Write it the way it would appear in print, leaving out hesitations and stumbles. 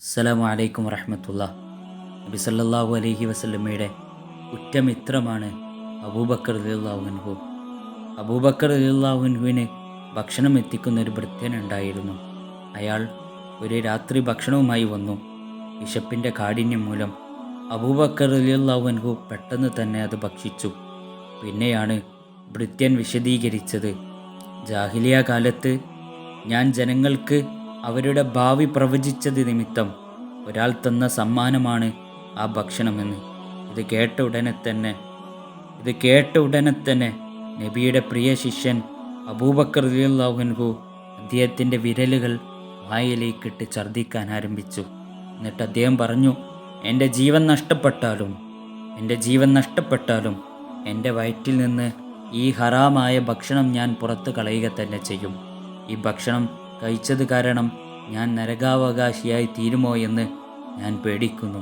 അസ്സലാമു അലൈക്കും വറഹ്മത്തുള്ളാഹി. നബി സല്ലല്ലാഹു അലൈഹി വസല്ലമയുടെ ഉറ്റമിത്രമാണ് അബൂബക്കർ റളിയല്ലാഹു അൻഹു. അബൂബക്കർ റളിയല്ലാഹു അൻഹുവിന് ഭക്ഷണം എത്തിക്കുന്ന ഒരു ഭൃത്യനുണ്ടായിരുന്നു. അയാൾ ഒരു രാത്രി ഭക്ഷണവുമായി വന്നു. വിശപ്പിൻ്റെ കാഠിന്യം മൂലം അബൂബക്കർ റളിയല്ലാഹു അൻഹു പെട്ടെന്ന് തന്നെ അത് ഭക്ഷിച്ചു. പിന്നെയാണ് ഭൃത്യൻ വിശദീകരിച്ചത്, ജാഹിലിയ കാലത്ത് ഞാൻ ജനങ്ങൾക്ക് അവരുടെ ഭാവി പ്രവചിച്ചത് നിമിത്തം ഒരാൾ തന്ന സമ്മാനമാണ് ആ ഭക്ഷണമെന്ന്. ഇത് കേട്ട ഉടനെ തന്നെ നബിയുടെ പ്രിയ ശിഷ്യൻ അബൂബക്കർ റളിയല്ലാഹു അൻഹു അദ്ദേഹത്തിൻ്റെ വിരലുകൾ വായിലേക്കിട്ട് ഛർദ്ദിക്കാൻ ആരംഭിച്ചു. എന്നിട്ട് അദ്ദേഹം പറഞ്ഞു, എൻ്റെ ജീവൻ നഷ്ടപ്പെട്ടാലും എൻ്റെ വയറ്റിൽ നിന്ന് ഈ ഹറാമായ ഭക്ഷണം ഞാൻ പുറത്ത് കളയുക തന്നെ ചെയ്യും. ഈ ഭക്ഷണം കഴിച്ചത് കാരണം ഞാൻ നരകാവകാശിയായി തീരുമോ എന്ന് ഞാൻ പേടിക്കുന്നു.